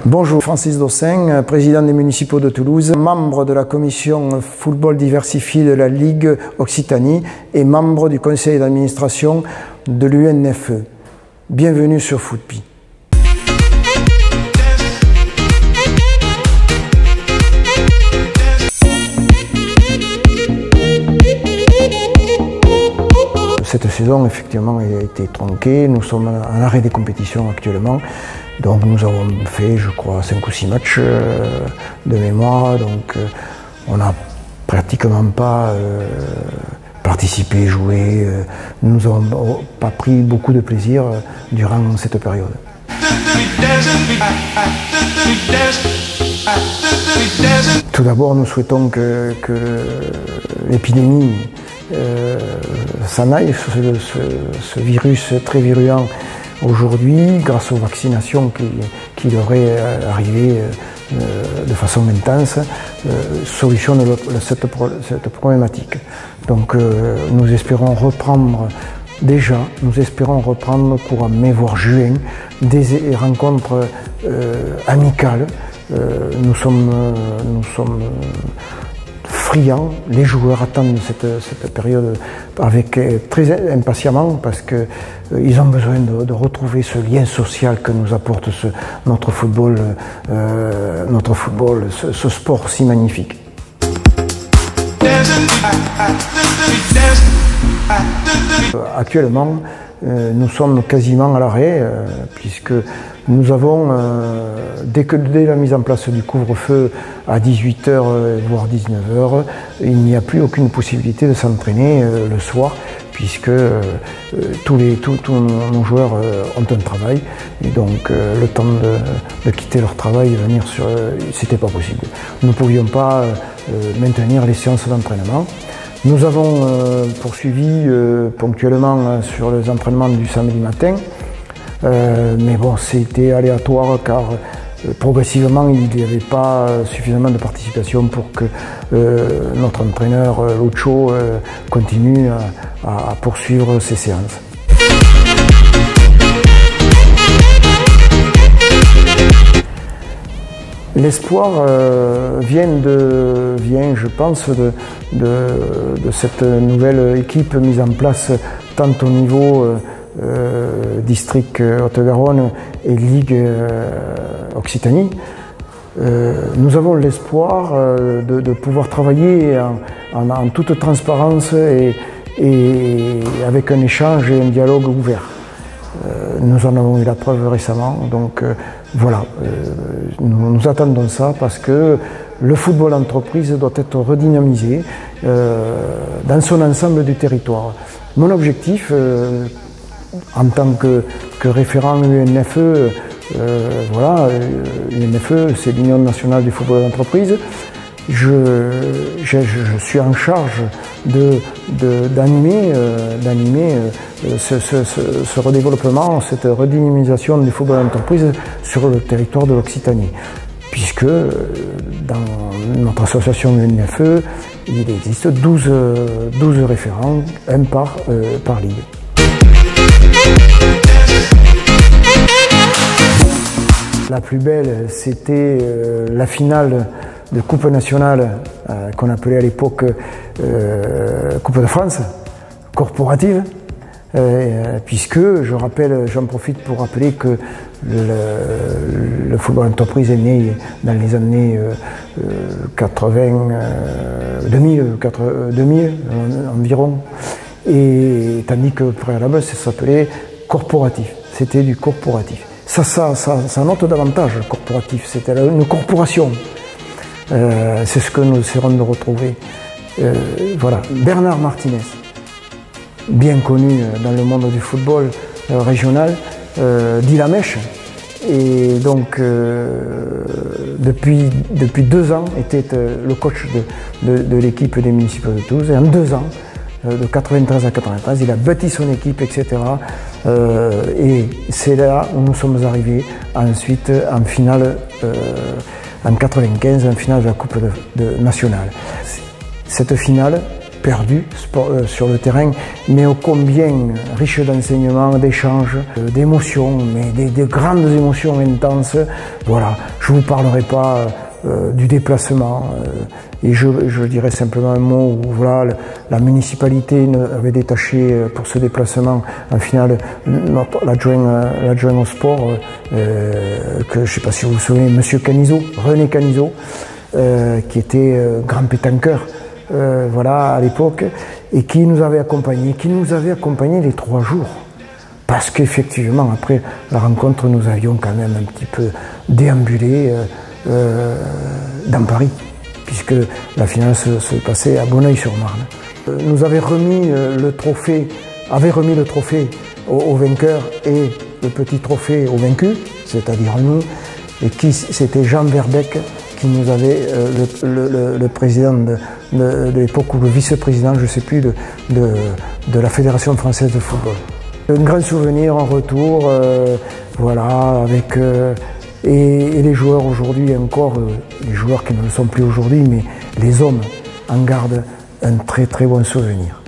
Bonjour, Francis Dossin, président des municipaux de Toulouse, membre de la commission football diversifié de la Ligue Occitanie et membre du conseil d'administration de l'UNFE. Bienvenue sur Footpi. Cette saison, effectivement, a été tronquée. Nous sommes en arrêt des compétitions actuellement. Donc nous avons fait, je crois, 5 ou 6 matchs de mémoire. Donc on n'a pratiquement pas participé, joué. Nous n'avons pas pris beaucoup de plaisir durant cette période. Tout d'abord, nous souhaitons que l'épidémie s'en aille, ce virus très virulent aujourd'hui, grâce aux vaccinations qui devraient arriver de façon intense, solutionne cette problématique. Donc nous espérons reprendre courant mai voire juin des rencontres amicales. Nous sommes friands, les joueurs attendent cette période très impatiemment parce qu'ils ont besoin de retrouver ce lien social que nous apporte notre football, ce sport si magnifique. Actuellement, nous sommes quasiment à l'arrêt puisque nous avons, dès la mise en place du couvre-feu à 18 h voire 19 h, il n'y a plus aucune possibilité de s'entraîner le soir puisque tous nos joueurs ont un travail et donc le temps de quitter leur travail et venir c'était pas possible. Nous ne pouvions pas maintenir les séances d'entraînement. Nous avons poursuivi ponctuellement sur les entraînements du samedi matin, mais bon, c'était aléatoire car progressivement il n'y avait pas suffisamment de participation pour que notre entraîneur Lucho continue à poursuivre ces séances. L'espoir vient, je pense, de cette nouvelle équipe mise en place tant au niveau district Haute-Garonne et Ligue Occitanie. Nous avons l'espoir de pouvoir travailler en toute transparence et avec un échange et un dialogue ouvert. Nous en avons eu la preuve récemment, donc voilà, nous attendons ça parce que le football entreprise doit être redynamisé dans son ensemble du territoire. Mon objectif, en tant que référent UNFE, voilà, UNFE c'est l'Union nationale du football d'entreprise. Je suis en charge d'animer ce redéveloppement, cette redynamisation du football d'entreprise sur le territoire de l'Occitanie. Puisque dans notre association UNFE, il existe 12 référents, un par ligue. La plus belle, c'était la finale de Coupe nationale qu'on appelait à l'époque Coupe de France, corporative, puisque j'en profite pour rappeler que le football entreprise est né dans les années 2000 environ, et tandis que préalable ça s'appelait corporatif, c'était du corporatif. Ça note davantage corporatif, c'était une corporation. C'est ce que nous essaierons de retrouver. Voilà, Bernard Martinez, bien connu dans le monde du football régional, dit la mèche. Et donc, depuis 2 ans, était le coach de l'équipe des municipaux de Toulouse. Et en 2 ans, de 93 à 93, il a bâti son équipe, etc. Et c'est là où nous sommes arrivés ensuite en finale. En 95, en finale de la Coupe nationale. Cette finale perdu sur le terrain, mais ô combien riche d'enseignements, d'échanges, d'émotions, mais de grandes émotions intenses. Voilà, je ne vous parlerai pas du déplacement, et je dirais simplement un mot où voilà, la municipalité avait détaché pour ce déplacement en finale l'adjoint au sport, que je ne sais pas si vous vous souvenez, Monsieur Canizo, René Canizo, qui était grand pétanqueur voilà, à l'époque, et qui nous avait accompagnés les 3 jours. Parce qu'effectivement, après la rencontre, nous avions quand même un petit peu déambulé dans Paris, puisque la finale se passait à Bonneuil-sur-Marne. Nous avait remis le trophée aux vainqueurs et le petit trophée aux vaincus, c'est-à-dire nous, et c'était Jean Verbeek qui nous avait, le président de l'époque, ou le vice-président, je ne sais plus, de la Fédération française de football. Un grand souvenir en retour, voilà, avec... Et les joueurs aujourd'hui encore, les joueurs qui ne le sont plus aujourd'hui, mais les hommes en gardent un très très bon souvenir.